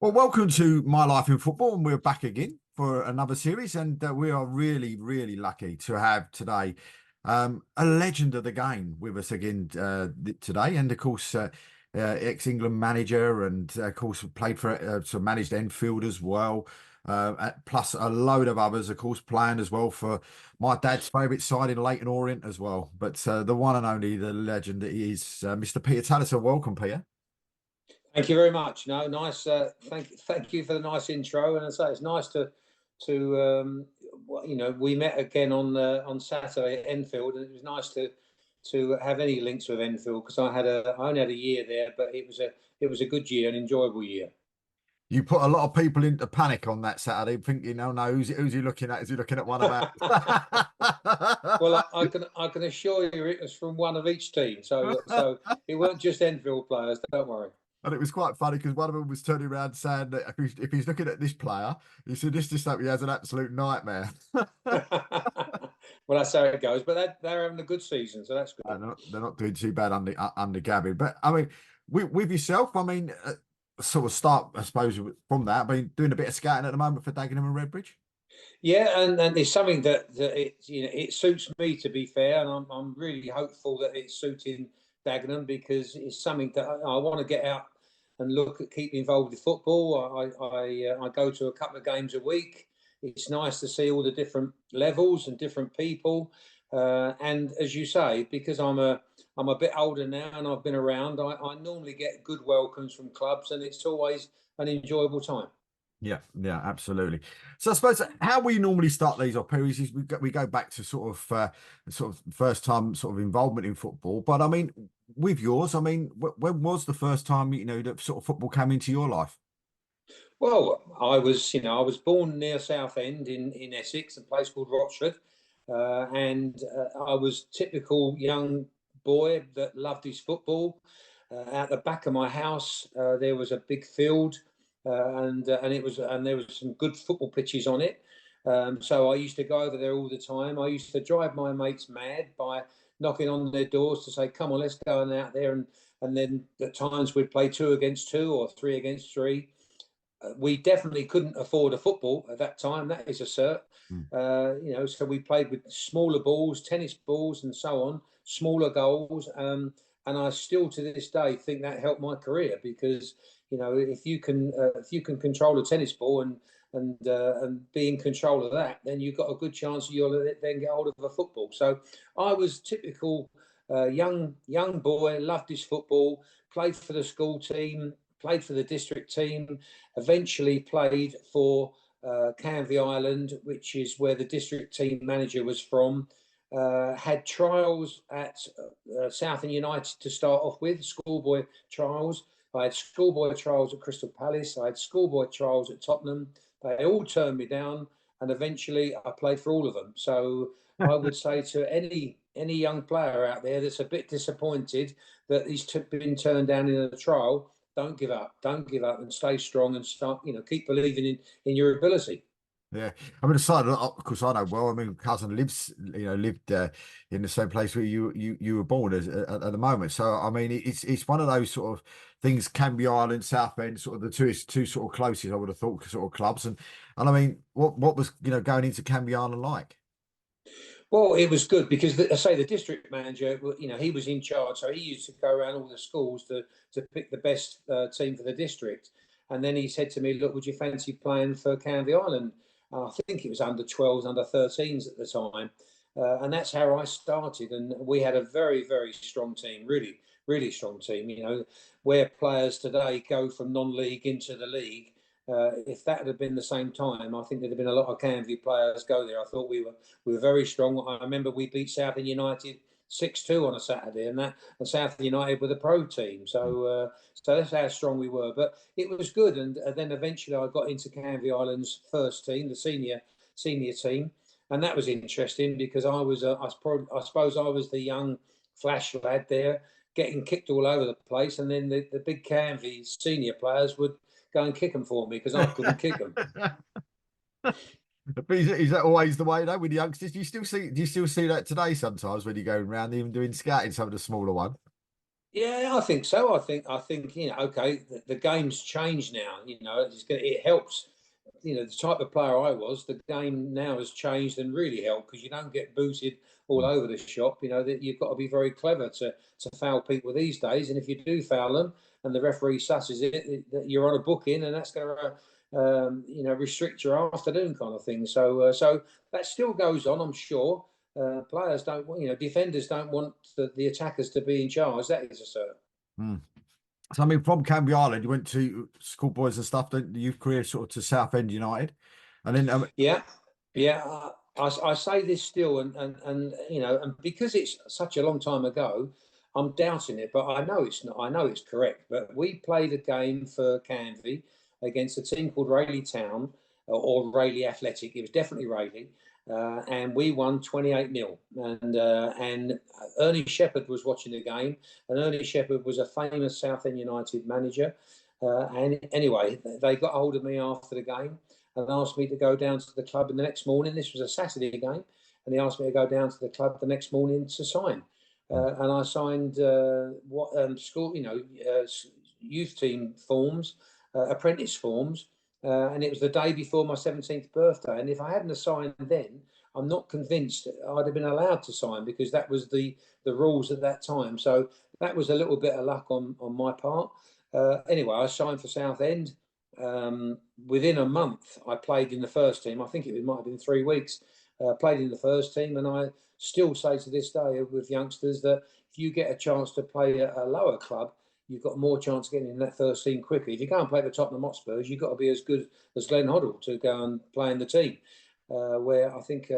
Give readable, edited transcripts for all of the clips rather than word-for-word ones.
Well, welcome to My Life in Football, and we're back again for another series. And we are really, really lucky to have today a legend of the game with us again today. And of course, ex-England manager, and of course, played for managed Enfield as well. Plus a load of others, of course, playing as well for my dad's favourite side in Leighton Orient as well. But the one and only, the legend is Mr. Peter Tallis. Welcome, Peter. Thank you very much. No, nice. Thank you for the nice intro. And I say it's nice to we met again on Saturday at Enfield, and it was nice to have any links with Enfield because I only had a year there, but it was a good year, an enjoyable year. You put a lot of people into panic on that Saturday, thinking, "Oh no, who's he looking at? Is he looking at one of ours?" Well, I can assure you it was from one of each team, so it weren't just Enfield players. Don't worry. And it was quite funny because one of them was turning around saying that if he's looking at this player, he said this just he has an absolute nightmare. Well, that's how it goes. But they're having a good season, so that's good. They're not doing too bad under Gavin. But I mean, with yourself, I mean, sort of start, I suppose, from that. I mean, doing a bit of scouting at the moment for Dagenham and Redbridge. Yeah, and it's something that it suits me, to be fair, and I'm really hopeful that it's suiting Dagenham because it's something that I want to get out and look at, keep involved with football. I go to a couple of games a week. It's nice to see all the different levels and different people, and as you say, because I'm a bit older now and I've been around, I normally get good welcomes from clubs, and it's always an enjoyable time. Yeah, absolutely. So I suppose how we normally start these off periods is we go back to sort of first time sort of involvement in football. But I mean, with yours, I mean, when was the first time that sort of football came into your life? Well, I was born near Southend in Essex, a place called Rochford, and I was typical young boy that loved his football. At the back of my house, there was a big field, and there was some good football pitches on it. So I used to go over there all the time. I used to drive my mates mad by knocking on their doors to say, "Come on, let's go out there." And then at times we'd play 2 against 2 or 3 against 3. We definitely couldn't afford a football at that time. That is a cert. So we played with smaller balls, tennis balls, and so on, smaller goals. And I still, to this day, think that helped my career because if you can control a tennis ball and be in control of that, then you've got a good chance you'll then get hold of a football. So I was typical young boy, loved his football, played for the school team, played for the district team, eventually played for Canvey Island, which is where the district team manager was from. Had trials at Southend United to start off with, schoolboy trials. I had schoolboy trials at Crystal Palace. I had schoolboy trials at Tottenham. They all turned me down, and eventually I played for all of them. So I would say to any young player out there that's a bit disappointed that he's been turned down in a trial, don't give up. Don't give up, and stay strong and start. Keep believing in your ability. Yeah, I mean, aside, of course, I know well. I mean, cousin lived in the same place where you were born at the moment. So I mean, it's one of those sort of things. Canby Island, Southend, sort of the two sort of closest I would have thought sort of clubs. And I mean, what was going into Canby Island like? Well, it was good because, I say, the district manager, he was in charge, so he used to go around all the schools to pick the best team for the district. And then he said to me, "Look, would you fancy playing for Canvey Island?" I think it was under 12s, under 13s at the time, and that's how I started. And we had a very, very strong team, really, really strong team. Where players today go from non-league into the league. If that had been the same time, I think there'd have been a lot of Canvey players go there. I thought we were very strong. I remember we beat Southend United 6-2 on a Saturday, and Southend United were the pro team. So that's how strong we were. But it was good, and then eventually I got into Canvey Island's first team, the senior team, and that was interesting because I suppose I was the young flash lad there, getting kicked all over the place, and then the big Canvey senior players would go and kick them for me because I couldn't kick them. Is that always the way though with the youngsters? Do you still see that today sometimes when you go around even doing scouting some of the smaller ones? Yeah, I think so. I think okay, the game's changed now. It helps. The type of player I was, the game now has changed and really helped because you don't get booted all Mm. over the shop. That you've got to be very clever to foul people these days. And if you do foul them, and the referee susses that you're on a booking, and that's going to restrict your afternoon kind of thing. So that still goes on, I'm sure. Players don't want, defenders don't want the attackers to be in charge. That is a certain. Mm. So I mean, from Canby Island, you went to schoolboys and stuff. Then youth career sort of to Southend United, and then Yeah, yeah. I say this still, and and because it's such a long time ago, I'm doubting it, but I know it's not. I know it's correct. But we played a game for Canvey against a team called Rayleigh Town or Rayleigh Athletic. It was definitely Rayleigh, and we won 28-0. And Ernie Shepherd was watching the game, and Ernie Shepherd was a famous Southend United manager. And anyway, they got hold of me after the game and asked me to go down to the club in the next morning. This was a Saturday game, and he asked me to go down to the club the next morning to sign. And I signed school, youth team forms, apprentice forms, and it was the day before my 17th birthday. And if I hadn't signed then, I'm not convinced I'd have been allowed to sign because that was the rules at that time. So that was a little bit of luck on my part. Anyway, I signed for Southend. Within a month, I played in the first team. I think it might have been 3 weeks. Played in the first team, and I still say to this day with youngsters that if you get a chance to play at a lower club, you've got more chance of getting in that first team quickly. If you go and play the Tottenham Hotspurs, you've got to be as good as Glenn Hoddle to go and play in the team. Where I think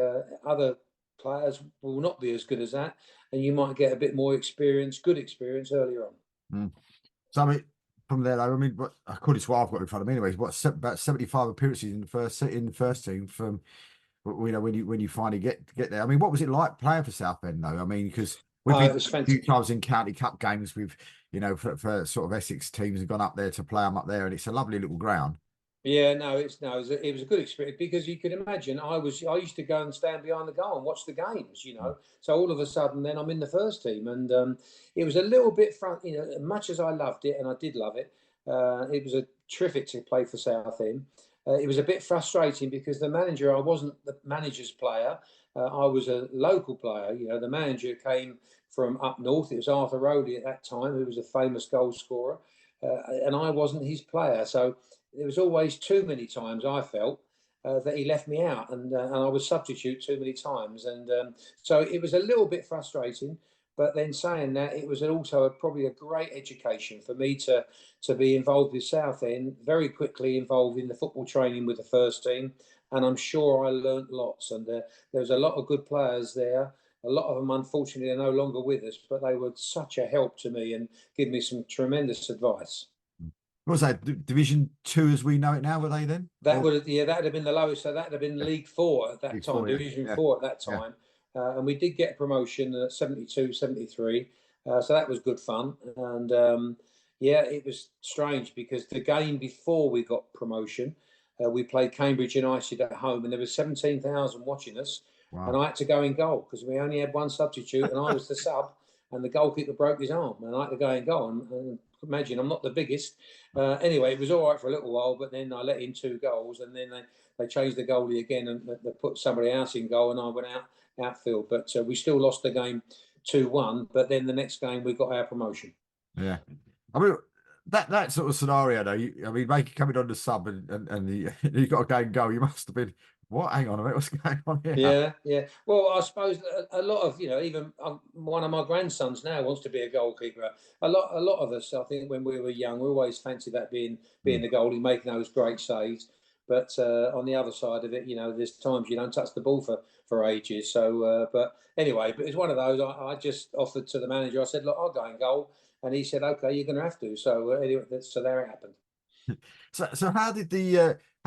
other players will not be as good as that, and you might get a bit more experience, good experience earlier on. mm. So I mean, from there, I mean, according to what I've got in front of me, anyways, about 75 appearances in the first team from when you finally get there. I mean, what was it like playing for Southend though? I mean, because we've been It was a few fantastic. times in county cup games with for sort of Essex teams and gone up there to play them up there, and it's a lovely little ground. Yeah, no, it was a good experience because you could imagine I used to go and stand behind the goal and watch the games. So all of a sudden, then I'm in the first team, and it was a little bit front. Much as I loved it, and I did love it was a terrific to play for Southend. It was a bit frustrating because the manager, I wasn't the manager's player. I was a local player. The manager came from up north. It was Arthur Rowley at that time, who was a famous goal scorer, and I wasn't his player. So there was always too many times I felt that he left me out, and I was substitute too many times, and so it was a little bit frustrating. But then saying that, it was also probably a great education for me to be involved with Southend, very quickly involved in the football training with the first team, and I'm sure I learnt lots. And there was a lot of good players there. A lot of them, unfortunately, are no longer with us, but they were such a help to me and give me some tremendous advice. What was that? Division Two as we know it now? Were they then? Or That would have been the lowest. So that would have been yeah, League Four at that League time, Four, yeah, Division yeah, Four at that yeah. time. And we did get promotion at 72, 73. So that was good fun. And yeah, it was strange because the game before we got promotion, we played Cambridge United at home, and there was 17,000 watching us. And Wow. I had to go in goal because we only had one substitute, and I was the sub, and the goalkeeper broke his arm, and I had to go in goal. And imagine I'm not the biggest. Anyway, it was all right for a little while, but then I let in 2 goals, and then they changed the goalie again, and they put somebody else in goal, and I went outfield. But we still lost the game 2-1. But then the next game we got our promotion. Yeah. I mean, that sort of scenario, though. I mean, make coming on the sub and you got to go and go. You must have been what? Hang on a minute, what's going on here? Yeah, yeah. Well, I suppose a lot of even one of my grandsons now wants to be a goalkeeper. A lot of us, I think, when we were young, we always fancied that being Mm. the goalie, making those great saves. But on the other side of it, there's times you don't touch the ball for ages. So, but anyway, but it's one of those. I just offered to the manager. I said, look, I'll go in goal, and he said, okay, you're going to have to. So anyway, so there it happened. So how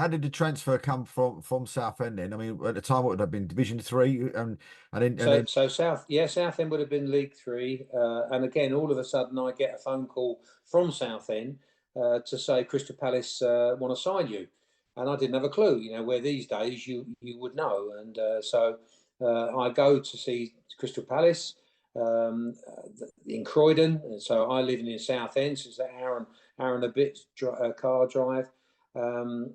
did the transfer come from Southend then? I mean, at the time, what would have been Division Three, and So, then so Southend would have been League Three, and again, all of a sudden, I get a phone call from Southend to say Crystal Palace want to sign you, and I didn't have a clue. Where these days you would know, and so I go to see Crystal Palace. in Croydon, and so I live in Southend, so it's an hour and a bit car drive.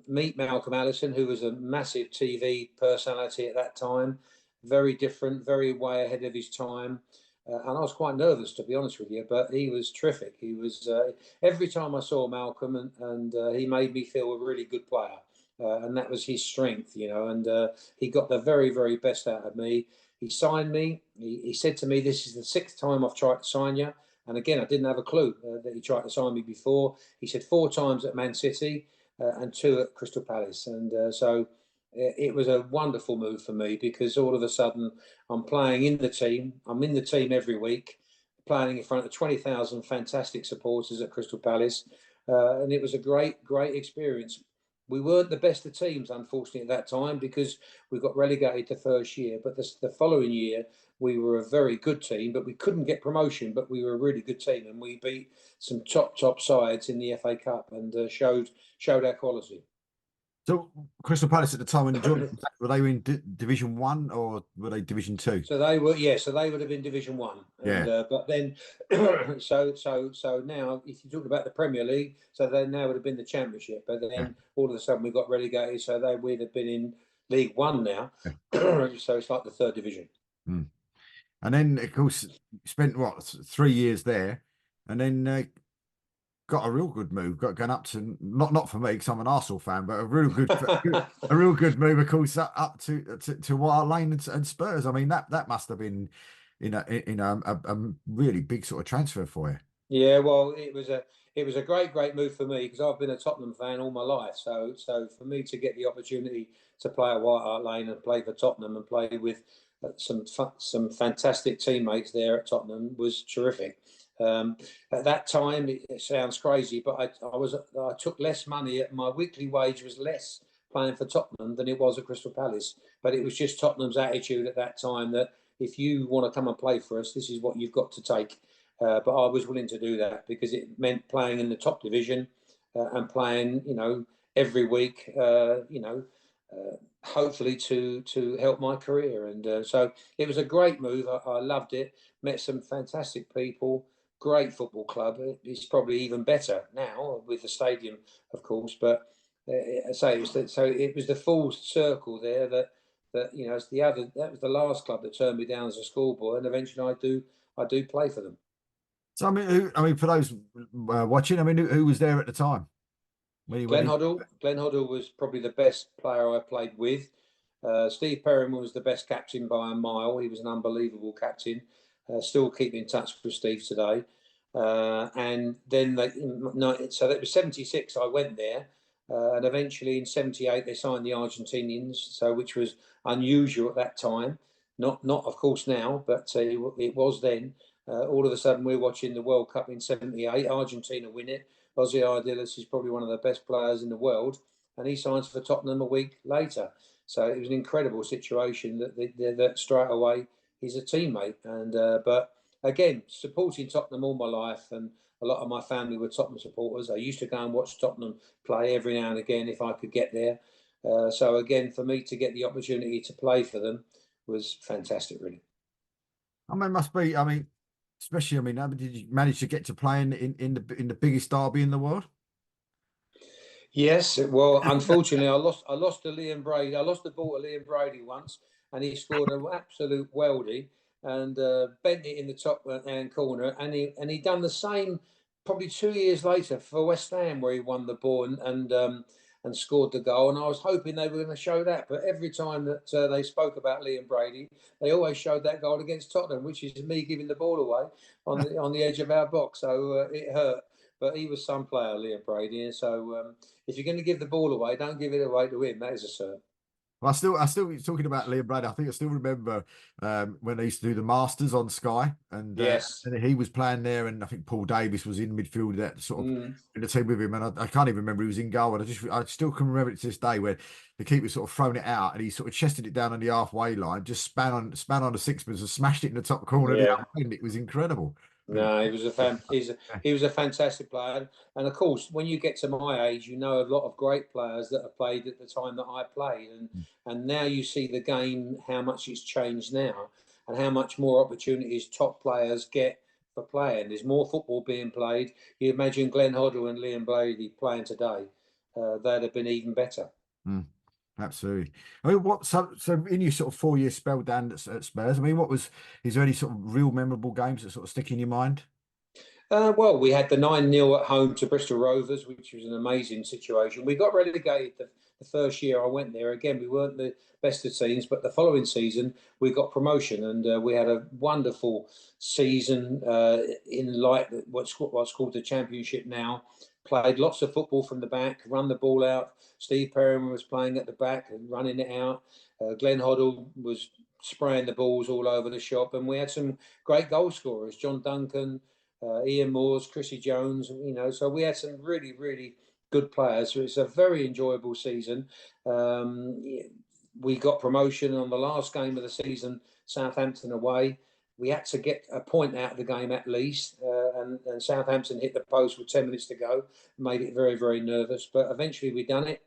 Meet Malcolm Allison, who was a massive TV personality at that time, very different, very way ahead of his time. And I was quite nervous, to be honest with you, but he was terrific. He was every time I saw Malcolm, and he made me feel a really good player, and that was his strength, you know. And he got the very, very best out of me. He signed me. He said to me, "This is the sixth time I've tried to sign you." And again, I didn't have a clue that he tried to sign me before. He said 4 times at Man City and 2 at Crystal Palace, and so it was a wonderful move for me, because all of a sudden I'm playing in the team. I'm in the team every week, playing in front of 20,000 fantastic supporters at Crystal Palace, and it was a great, great experience. We weren't the best of teams, unfortunately, at that time, because we got relegated the first year. But the following year, we were a very good team, but we couldn't get promotion. But we were a really good team, and we beat some top sides in the FA Cup, and showed our quality. So Crystal Palace at the time when you joined, were they in Division One or were they Division Two? So they were, yeah. So they would have been Division One, and Yeah. but then, so now, if you talk about the Premier League, so they now would have been the Championship, but Yeah. then all of a sudden we got relegated, so they would have been in League One now. Yeah. So it's like the third division. Mm. And then, of course, spent what 3 years there, and then got a real good move. Got going up to not for me because I'm an Arsenal fan, but a real good a real good move, of course, up to White Hart Lane and Spurs. I mean, that must have been, a really big sort of transfer for you. Yeah, well, it was a great move for me, because I've been a Tottenham fan all my life. So for me to get the opportunity to play at White Hart Lane and play for Tottenham and play with some fantastic teammates there at Tottenham was terrific. At that time, it sounds crazy, but I took less money. My weekly wage was less playing for Tottenham than it was at Crystal Palace. But it was just Tottenham's attitude at that time that if you want to come and play for us, this is what you've got to take. But I was willing to do that, because it meant playing in the top division, and playing, every week, hopefully to help my career. And so it was a great move. I loved it. Met some fantastic people. Great football club. It's probably even better now with the stadium, of course. But it was the full circle there that it's that was the last club that turned me down as a schoolboy, and eventually I do play for them. So I mean, for those watching, I mean, who was there at the time? Glenn Hoddle was probably the best player I played with. Steve Perryman was the best captain by a mile. He was an unbelievable captain. Still keep in touch with Steve today. And then so that was 76. I went there, and eventually in 78 they signed the Argentinians. So which was unusual at that time. Not of course now, but it was then. All of a sudden we're watching the World Cup in 78. Argentina win it. Ozzy Ardiles is probably one of the best players in the world, and he signs for Tottenham a week later. So it was an incredible situation that straight away he's a teammate. And but again, supporting Tottenham all my life, and a lot of my family were Tottenham supporters. I used to go and watch Tottenham play every now and again if I could get there. So again, for me to get the opportunity to play for them was fantastic, really. I mean, must be. I mean, especially. I mean, did you manage to get to play in the biggest derby in the world? Yes, well, unfortunately, I lost to Liam Brady. I lost the ball to Liam Brady once, and he scored an absolute weldy and bent it in the top hand corner. And he done the same probably 2 years later for West Ham, where he won the ball and scored the goal. And I was hoping they were going to show that, but every time that they spoke about Liam Brady, they always showed that goal against Tottenham, which is me giving the ball away on the edge of our box. So it hurt. But he was some player, Liam Brady. And so if you're going to give the ball away, don't give it away to him. That is a cert. Well, I still talking about Liam Brady. I think I still remember when they used to do the Masters on Sky, Yes. and he was playing there, and I think Paul Davis was in midfield, that sort of Mm. in the team with him, and I can't even remember who was in goal. And I still can remember it to this day where the keeper sort of thrown it out, and he sort of chested it down on the halfway line, just span on the sixpence and smashed it in the top corner of the Yeah. other end. It was incredible. No, he was he was a fantastic player, and of course, when you get to my age, you know a lot of great players that have played at the time that I played, and now you see the game how much it's changed now, and how much more opportunities top players get for playing. There's more football being played. You imagine Glenn Hoddle and Liam Brady playing today. They'd have been even better. Mm, absolutely. I mean, so in your sort of 4 year spell down at Spurs, I mean, is there any sort of real memorable games that sort of stick in your mind? Well, we had the 9-0 at home to Bristol Rovers, which was an amazing situation. We got relegated the first year I went there. Again, we weren't the best of teams, but the following season we got promotion, and we had a wonderful season in like what's called the Championship now. Played lots of football from the back, run the ball out. Steve Perryman was playing at the back and running it out. Glenn Hoddle was spraying the balls all over the shop, and we had some great goal scorers. John Duncan, Ian Moores, Chrissy Jones, so we had some really, really good players. So it's a very enjoyable season. We got promotion on the last game of the season, Southampton away. We had to get a point out of the game at least, and Southampton hit the post with 10 minutes to go, made it very, very nervous. But eventually we done it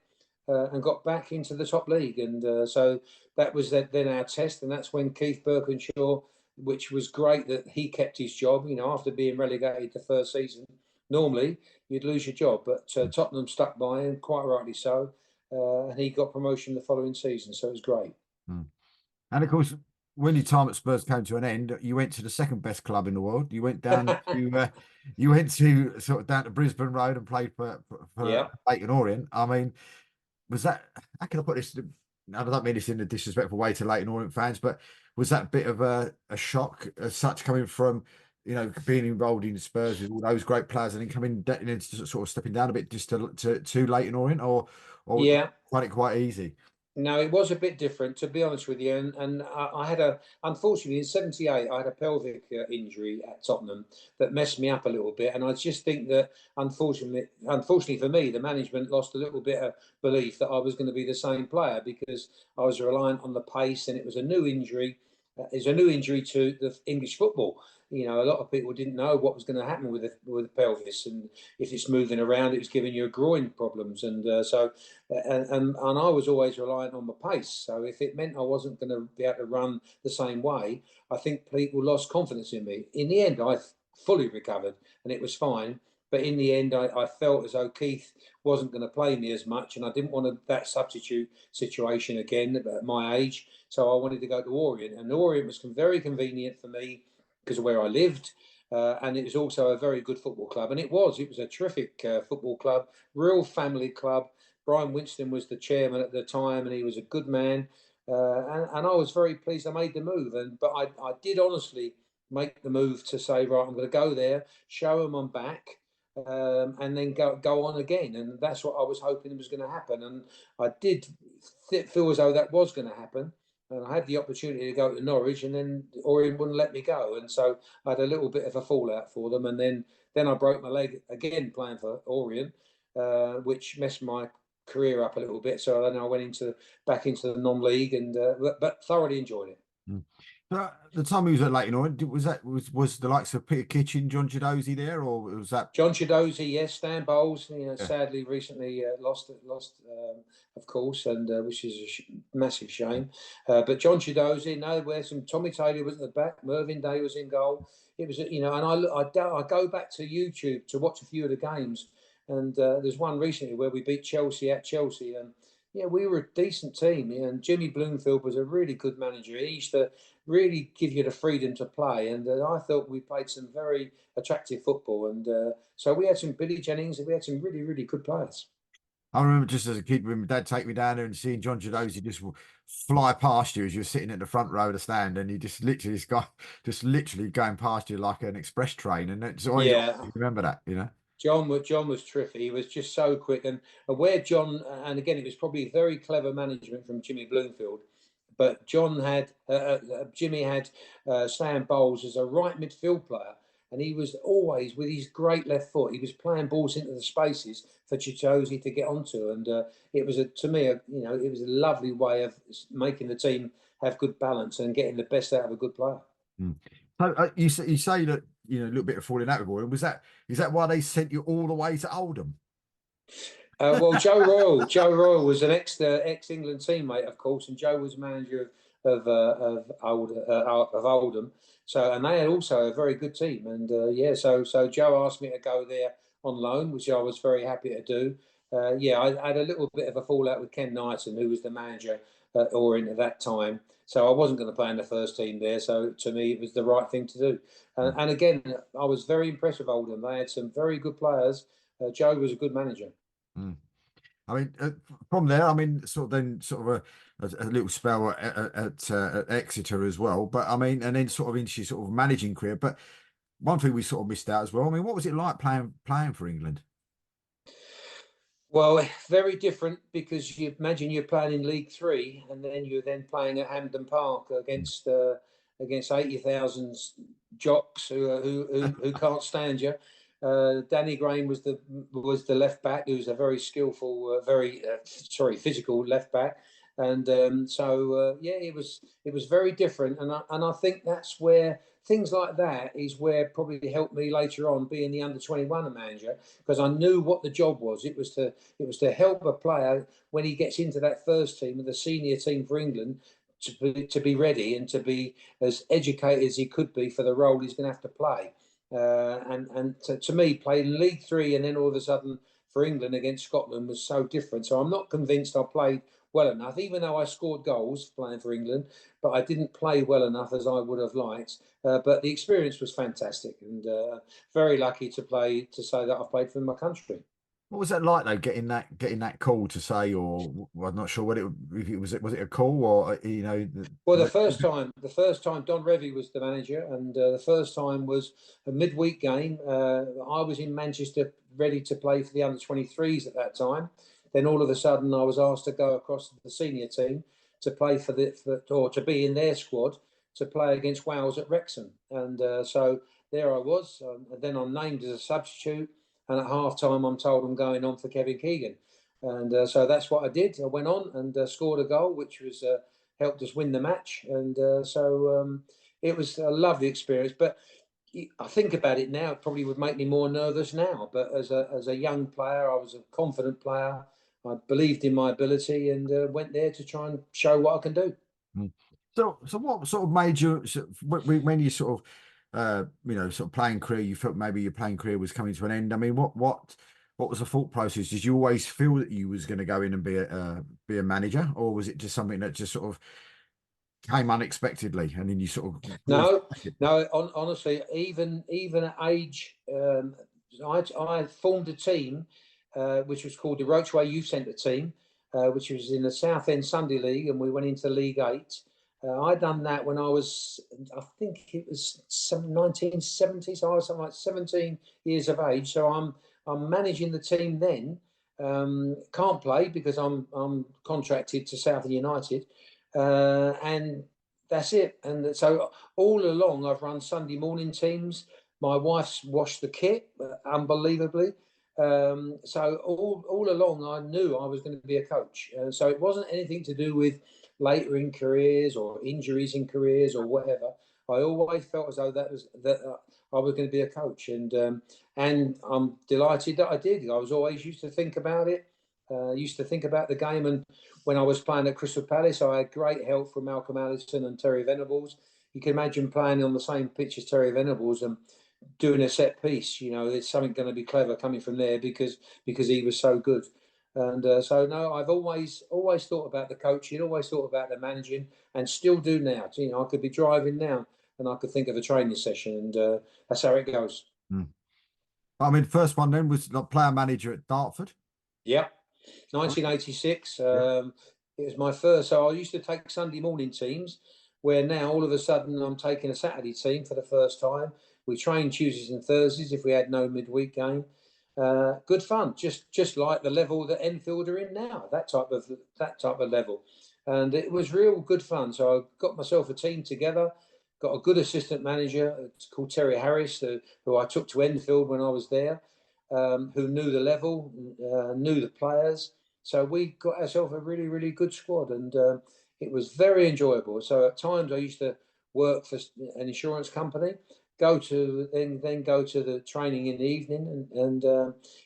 and got back into the top league. And so that was then our test, and that's when Keith Birkinshaw, which was great that he kept his job. After being relegated the first season, normally you'd lose your job, but Tottenham stuck by him, quite rightly so, and he got promotion the following season, so it was great. Mm. And of course, when your time at Spurs came to an end, you went to the second best club in the world. You went down to sort of down to Brisbane Road and played for Yeah. Leyton Orient. I mean, was that, how can I put this? I don't mean this in a disrespectful way to Leyton Orient fans, but was that a bit of a shock as such, coming from, being involved in Spurs with all those great players and then coming and sort of stepping down a bit just to Leyton Orient, or did you Yeah. find it quite easy? No, it was a bit different, to be honest with you. And I had unfortunately, in '78, I had a pelvic injury at Tottenham that messed me up a little bit. And I just think that, unfortunately for me, the management lost a little bit of belief that I was going to be the same player, because I was reliant on the pace, and it was a new injury. It's a new injury to the English football. A lot of people didn't know what was going to happen with the pelvis, and if it's moving around, it was giving you groin problems. And I was always reliant on my pace. So if it meant I wasn't going to be able to run the same way, I think people lost confidence in me. In the end, I fully recovered and it was fine. But in the end, I felt as though Keith wasn't going to play me as much, and I didn't want that substitute situation again at my age. So I wanted to go to Orient, and Orient was very convenient for me because of where I lived. And it was also a very good football club, and it was a terrific football club, real family club. Brian Winston was the chairman at the time, and he was a good man. And I was very pleased I made the move. But I did honestly make the move to say, right, I'm going to go there, show them I'm back, and then go on again. And that's what I was hoping was going to happen. And I did feel as though that was going to happen. And I had the opportunity to go to Norwich, and then Orient wouldn't let me go. And so I had a little bit of a fallout for them. And then I broke my leg again playing for Orient, which messed my career up a little bit. So then I went back into the non-league, and but thoroughly enjoyed it. Mm. So the time he was at Leyton Orient, was the likes of Peter Kitchen, John Chidozie there, or was that? John Chidozie, yes. Stan Bowles, Yeah. sadly recently lost, of course, and which is a massive shame. But John Chidozie, no, where's some Tommy Taylor was at the back, Mervyn Day was in goal. It was, and I go back to YouTube to watch a few of the games, and there's one recently where we beat Chelsea at Chelsea, and we were a decent team. And Jimmy Bloomfield was a really good manager. He used to really give you the freedom to play, and I thought we played some very attractive football. And so we had some Billy Jennings, and we had some really, really good players. I remember just as a kid when my dad take me down there and seeing John Chidozie just fly past you as you're sitting at the front row of the stand, and he just literally, this guy just literally going past you like an express train, and it's always, Yeah, remember that. John was terrific. He was just so quick, and where John, and again, it was probably very clever management from Jimmy Bloomfield. But Jimmy had Stan Bowles as a right midfield player, and he was always with his great left foot. He was playing balls into the spaces for Chichozi to get onto, and it was to me, it was a lovely way of making the team have good balance and getting the best out of a good player. Mm. So you say that a little bit of falling out with Warren. Is that why they sent you all the way to Oldham? Well, Joe Royal was an ex England teammate, of course, and Joe was manager of Oldham. So, and they had also a very good team. And yeah, so Joe asked me to go there on loan, which I was very happy to do. Yeah, I had a little bit of a fallout with Ken Knighton, who was the manager at Orient at that time. So I wasn't going to play in the first team there. So to me, it was the right thing to do. And again, I was very impressed with Oldham. They had some very good players. Joe was a good manager. Mm. I mean, from there, I mean, sort of then sort of a little spell at Exeter as well. But I mean, and then sort of into your sort of managing career. But one thing we sort of missed out as well. I mean, what was it like playing for England? Well, very different because you imagine you're playing in League Three and then you're then playing at Hampden Park against 80,000 jocks who can't stand you. Danny Graham was the left back, who's a very skillful, physical left back, and yeah, it was very different, and I think that's where things like that is where probably helped me later on being the under-21 manager, because I knew what the job was. It was to help a player when he gets into that first team, the senior team for England, to be ready and to be as educated as he could be for the role he's going to have to play. And to me, playing League Three and then all of a sudden for England against Scotland was so different. So I'm not convinced I played well enough, even though I scored goals playing for England, but I didn't play well enough as I would have liked. But the experience was fantastic, and very lucky to say that I've played for my country. What was that like though, getting that call to say, or well, I'm not sure what it if it was it a call or Well, the first time Don Revie was the manager, and the first time was a midweek game. I was in Manchester, ready to play for the under-23s at that time. Then all of a sudden, I was asked to go across to the senior team to play or to be in their squad to play against Wales at Wrexham, and so there I was. And then I'm named as a substitute, and at half time, I'm told I'm going on for Kevin Keegan, and so that's what I did. I went on and scored a goal, which was. Helped us win the match, and it was a lovely experience. But I think about it now, it probably would make me more nervous now. But as a young player, I was a confident player. I believed in my ability and went there to try and show what I can do. Mm. So what sort of made you when you sort of sort of playing career, you felt maybe your playing career was coming to an end? I mean, what was the thought process? Did you always feel that you was going to go in and be a manager, or was it just something that just sort of came unexpectedly, and then you sort of always No, no. Honestly, even at age, I formed a team which was called the Roachway Youth Centre team, which was in the Southend Sunday League, and we went into League Eight. I done that when I think it was 1970s. I was something like 17 years of age. So I'm managing the team then. Can't play because I'm contracted to Southend United, and that's it. And so all along, I've run Sunday morning teams. My wife's washed the kit, unbelievably. So all along, I knew I was going to be a coach. So it wasn't anything to do with later in careers or injuries in careers or whatever. I always felt as though I was going to be a coach, and I'm delighted that I did. I was always used to think about it. Used to think about the game, and when I was playing at Crystal Palace, I had great help from Malcolm Allison and Terry Venables. You can imagine playing on the same pitch as Terry Venables and doing a set piece. There's something going to be clever coming from there because he was so good. And so no, I've always thought about the coaching, always thought about the managing, and still do now. I could be driving now and I could think of a training session, and that's how it goes. Mm. I mean, first one then was like player manager at Dartford. Yeah. 1986. Yeah. It was my first. So I used to take Sunday morning teams, where now all of a sudden I'm taking a Saturday team for the first time. We train Tuesdays and Thursdays if we had no midweek game. Good fun, just like the level that Enfield are in now, that type of level, and it was real good fun. So I got myself a team together, got a good assistant manager. It's called Terry Harris, who I took to Enfield when I was there, who knew the level, knew the players. So we got ourselves a really, really good squad, and it was very enjoyable. So at times I used to work for an insurance company, then go to the training in the evening, and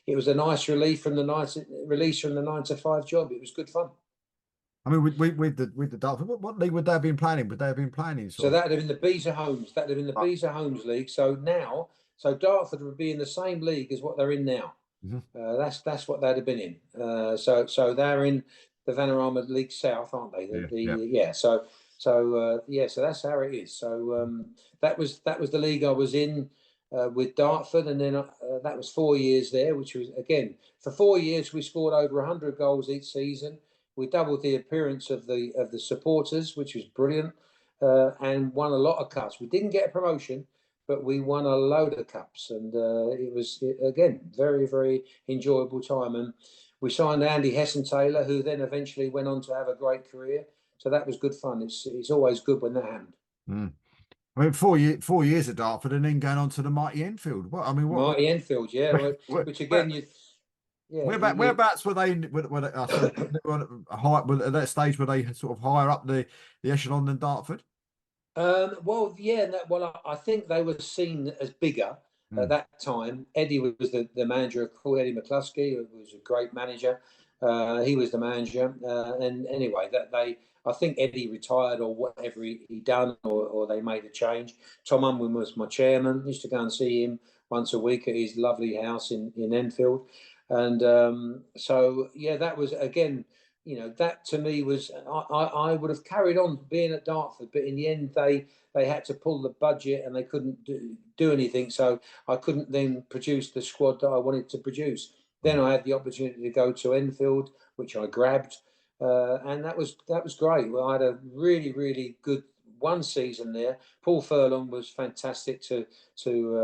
it was a nice release from the 9 to 5 job. It was good fun. I mean, with the Dartford, what league would they have been playing in? Would they have been playing in So sort that would have been the Beezer Homes. That would have been the of? Beezer Homes League. So now, so Dartford would be in the same league as what they're in now. Mhm. That's what they'd have been in. So they're in the Vanarama League South, aren't they? Yeah, The yeah. yeah. So yeah. So that's how it is. So that was the league I was in with Dartford, and then that was 4 years there, which was again for 4 years we scored over 100 goals each season. We doubled the appearance of the supporters, which was brilliant, and won a lot of cups. We didn't get a promotion, but we won a load of cups, and it was again very very enjoyable time. And we signed Andy Hessen Taylor, who then eventually went on to have a great career. So that was good fun. It's always good when that happened. Mm. I mean, 4 years at Dartford, and then going on to the mighty Enfield. What I mean, what Mighty Enfield, yeah. where, where, Which where, again, yeah, whereabouts were they? Were they sort of high, at that stage? Were they sort of higher up the echelon than Dartford? Well, yeah, well, I think they were seen as bigger at Mm. that time. Eddie was the manager, of course, Eddie McCluskey, who was a great manager. He was the manager, and anyway, I think Eddie retired or whatever he done, or they made a change. Tom Unwin was my chairman. Used to go and see him once a week at his lovely house in Enfield, and so yeah, that was again, that to me was I would have carried on being at Dartford, but in the end they had to pull the budget and they couldn't do anything, so I couldn't then produce the squad that I wanted to produce. Then Mm. I had the opportunity to go to Enfield, which I grabbed, and that was great. Well, I had a really really good one season there. Paul Furlong was fantastic to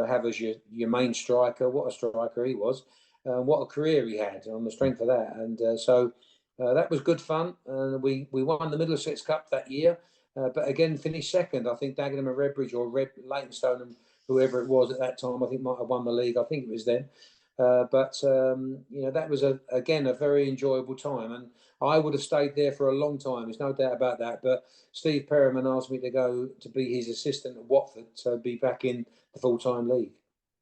have as your main striker. What a striker he was! What a career he had on the strength of that, and so that was good fun. We won the Middlesex Cup that year, but again finished second. I think Dagenham and Redbridge or Leytonstone and whoever it was at that time, I think might have won the league. I think it was then. But that was again a very enjoyable time, and I would have stayed there for a long time. There's no doubt about that. But Steve Perriman asked me to go to be his assistant at Watford, so be back in the full-time league.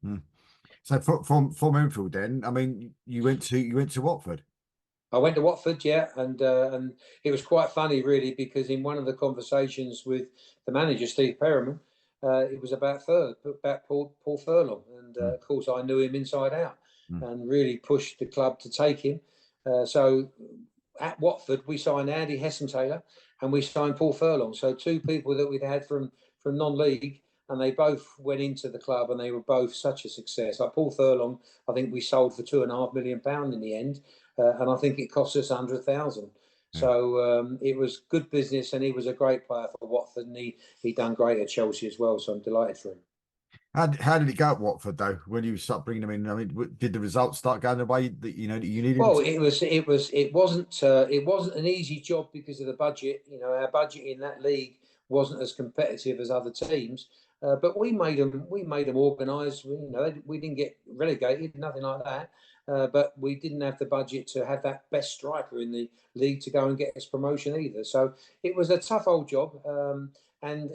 Mm. So from Enfield, then I mean, you went to Watford. I went to Watford, yeah, and it was quite funny, really, because in one of the conversations with the manager, Steve Perriman, it was about Paul Furlong, and Mm. of course I knew him inside out, Mm. and really pushed the club to take him. So at Watford, we signed Andy Hessenthaler and we signed Paul Furlong. So two people that we'd had from non-league, and they both went into the club, and they were both such a success. Like Paul Furlong, I think we sold for £2.5 million in the end, and I think it cost us 100,000. Yeah. So it was good business, and he was a great player for Watford, and he done great at Chelsea as well. So I'm delighted for him. How did it go at Watford though? When you start bringing them in, I mean, did the results start going the way that you needed them Well, to? it wasn't an easy job because of the budget. Our budget in that league wasn't as competitive as other teams, but we made them organised. We didn't get relegated, nothing like that. But we didn't have the budget to have that best striker in the league to go and get us promotion either. So it was a tough old job, and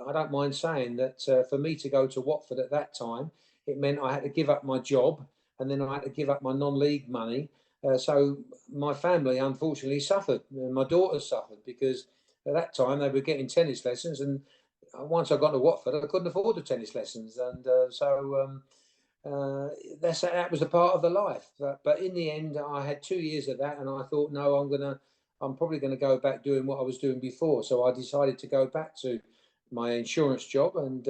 I don't mind saying that for me to go to Watford at that time, it meant I had to give up my job, and then I had to give up my non-league money. So my family unfortunately suffered. My daughters suffered because at that time they were getting tennis lessons, and once I got to Watford, I couldn't afford the tennis lessons, and that was a part of the life. But in the end, I had 2 years of that, and I thought, no, I'm probably gonna go back doing what I was doing before. So I decided to go back to my insurance job and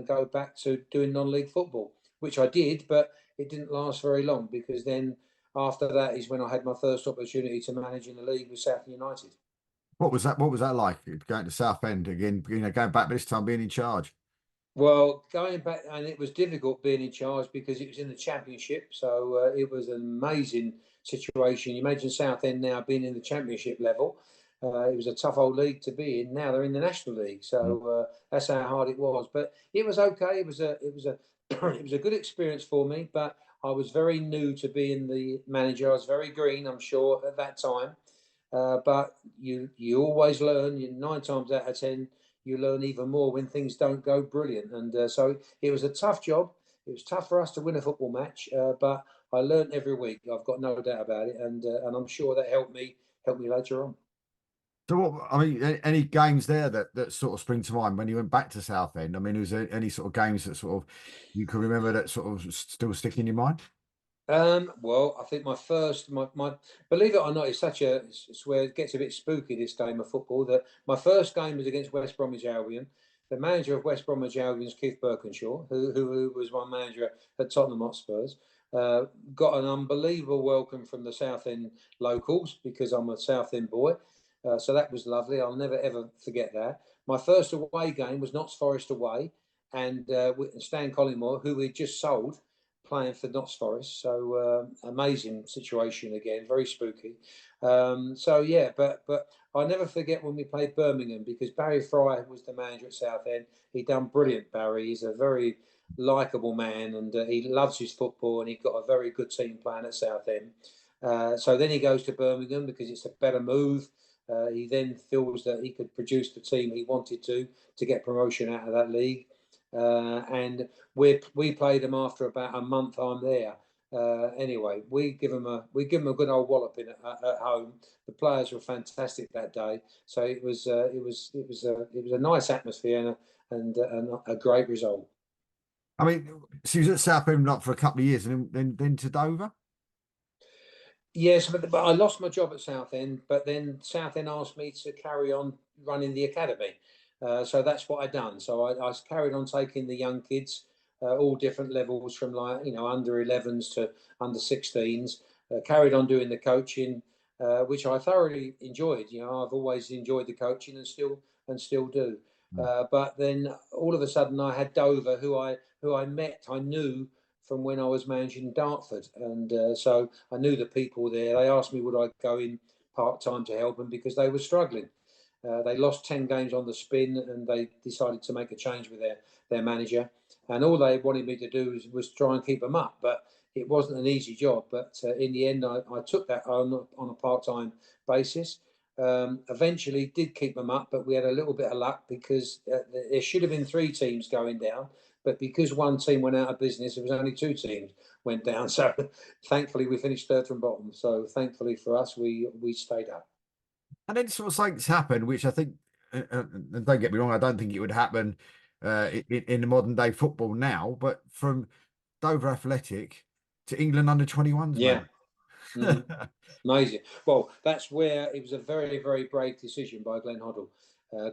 go back to doing non-league football, which I did, but it didn't last very long because then after that is when I had my first opportunity to manage in the league with South United. What was that? What was that like going to Southend again? Going back this time, being in charge. Well, going back, and it was difficult being in charge because it was in the Championship, so it was an amazing situation. You imagine Southend now being in the Championship level. It was a tough old league to be in. Now they're in the National League, Mm. so that's how hard it was. But it was okay. It was a good experience for me. But I was very new to being the manager. I was very green, I'm sure, at that time. But you always learn. You 9 times out of 10 you learn even more when things don't go brilliant. And so it was a tough job. It was tough for us to win a football match, but I learned every week. I've got no doubt about it, and I'm sure that helped me help me later on. So, what, I mean, any games there that sort of spring to mind when you went back to Southend? I mean, was there any sort of games that sort of you can remember that sort of still stick in your mind? Well, I think my believe it or not, it's where it gets a bit spooky, this game of football. That my first game was against West Bromwich Albion. The manager of West Bromwich Albion is Keith Birkinshaw, who was my manager at Tottenham Hotspurs. Uh, got an unbelievable welcome from the Southend locals because I'm a Southend boy. So that was lovely. I'll never ever forget that. My first away game was Notts Forest away, and Stan Collymore, who we just sold, playing for Notts Forest. So amazing situation again, very spooky. So yeah, but I'll never forget when we played Birmingham because Barry Fry was the manager at Southend. He done brilliant, Barry. He's a very likable man, and he loves his football, and he got a very good team playing at Southend. So then he goes to Birmingham because it's a better move. He then feels that he could produce the team he wanted to get promotion out of that league. And we played them after about a month I'm there. Anyway, we give them a good old walloping at home. The players were fantastic that day, so it was a nice atmosphere and a great result. I mean, she was at Southend like for a couple of years, and then to Dover. Yes, but I lost my job at Southend, but then Southend asked me to carry on running the academy. So that's what I done. So I carried on taking the young kids, all different levels from like, under 11s to under 16s, carried on doing the coaching, which I thoroughly enjoyed. I've always enjoyed the coaching and still do. Mm. But then all of a sudden I had Dover, who I met, I knew from when I was managing Dartford, and so I knew the people there. They asked me would I go in part time to help them because they were struggling. They lost 10 games on the spin, and they decided to make a change with their manager. And all they wanted me to do was try and keep them up, but it wasn't an easy job. But in the end, I took that on a part time basis. Eventually, did keep them up, but we had a little bit of luck because there should have been 3 teams going down, but because one team went out of business, it was only 2 teams went down. So thankfully, we finished third from bottom. So thankfully for us, we stayed up. And then sort of things happen, which I think, and don't get me wrong, I don't think it would happen in the modern day football now, but from Dover Athletic to England under 21s, Yeah. mate. Mm. Amazing. Well, that's where it was a very, very brave decision by Glenn Hoddle.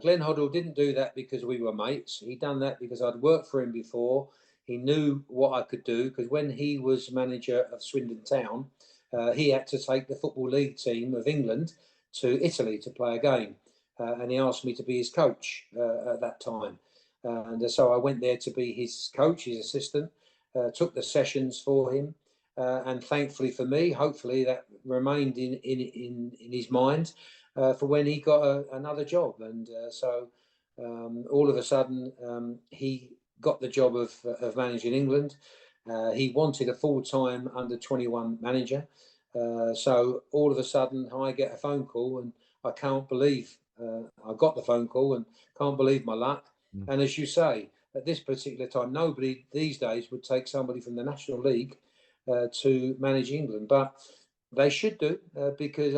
Glenn Hoddle didn't do that because we were mates. He done that because I'd worked for him before. He knew what I could do because when he was manager of Swindon Town, he had to take the Football League team of England to Italy to play a game. And he asked me to be his coach at that time. And so I went there to be his coach, his assistant, took the sessions for him. And thankfully for me, hopefully that remained in his mind for when he got another job. And so all of a sudden, he got the job of managing England. He wanted a full-time under 21 manager. So all of a sudden, I get a phone call, and I can't believe I got the phone call, and can't believe my luck. Mm. And as you say, at this particular time, nobody these days would take somebody from the National League to manage England, but they should do because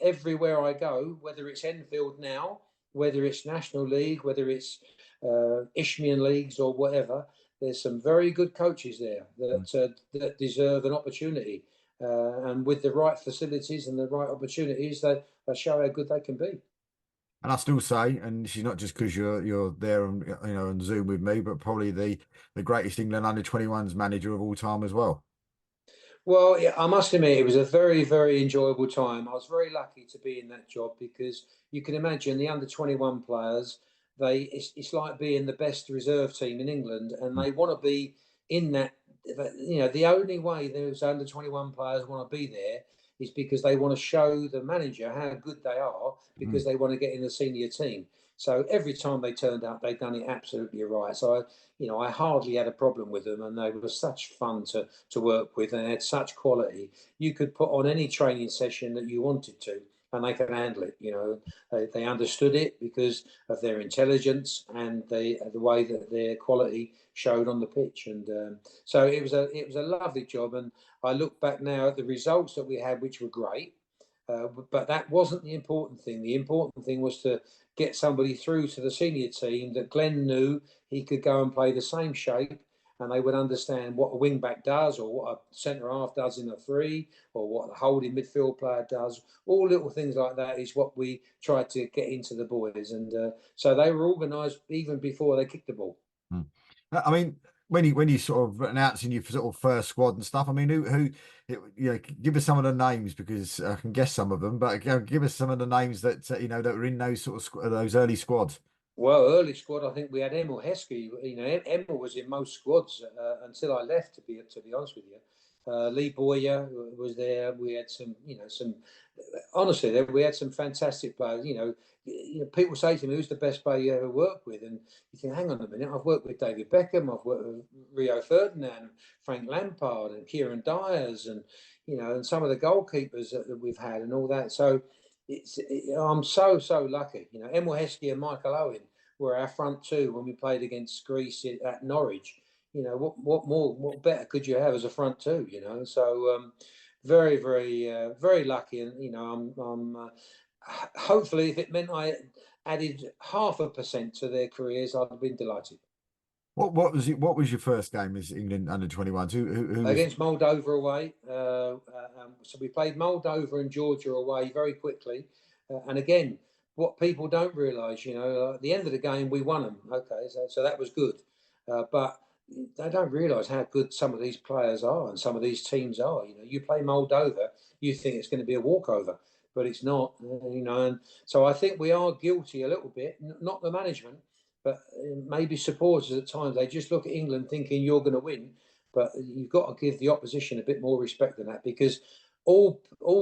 everywhere I go, whether it's Enfield now, whether it's National League, whether it's Isthmian leagues or whatever, there's some very good coaches there that deserve an opportunity, and with the right facilities and the right opportunities, they show how good they can be. And I still say, and she's not just because you're there and on Zoom with me, but probably the greatest England under 21s manager of all time as well. Well, yeah, I must admit, it was a very, very enjoyable time. I was very lucky to be in that job because you can imagine the under 21 players, it's like being the best reserve team in England, and they want to be in that. The only way those under 21 players want to be there is because they want to show the manager how good they are Mm. because they want to get in the senior team. So every time they turned up, they'd done it absolutely right. So I hardly had a problem with them, and they were such fun to work with, and they had such quality. You could put on any training session that you wanted to, and they could handle it. They understood it because of their intelligence and the way that their quality showed on the pitch. And so it was a lovely job. And I look back now at the results that we had, which were great. But that wasn't the important thing. The important thing was to get somebody through to the senior team that Glenn knew he could go and play the same shape, and they would understand what a wing back does, or what a centre half does in a three, or what a holding midfield player does. All little things like that is what we tried to get into the boys, and so they were organised even before they kicked the ball. Hmm. I mean, when you sort of announcing your sort of first squad and stuff, I mean, who you know, give us some of the names because I can guess some of them, but give us some of the names that you know that were in those sort of those early squads. Well, early squad, I think we had Emil Heskey. You know, Emil was in most squads until I left. To be honest with you, Lee Boyer was there. We had some, you know, some. Honestly, we had some fantastic players. People say to me, "Who's the best player you ever worked with?" And you think, "Hang on a minute, I've worked with David Beckham, I've worked with Rio Ferdinand, Frank Lampard, and Kieran Dyers, and and some of the goalkeepers that we've had, and all that." So I'm so lucky. Emil Heskey and Michael Owen were our front two when we played against Greece at Norwich. What better could you have as a front two? So very lucky, and I'm hopefully if it meant I added 0.5% to their careers, I'd have been delighted. What was your first game as England under-21s? Who was Against Moldova away. So we played Moldova and Georgia away very quickly. And again, what people don't realise, at the end of the game, we won them. Okay, so that was good. But they don't realise how good some of these players are and some of these teams are. You play Moldova, you think it's going to be a walkover, but it's not. And so I think we are guilty a little bit, not the management, but maybe supporters at times. They just look at England thinking you're going to win, but you've got to give the opposition a bit more respect than that, because all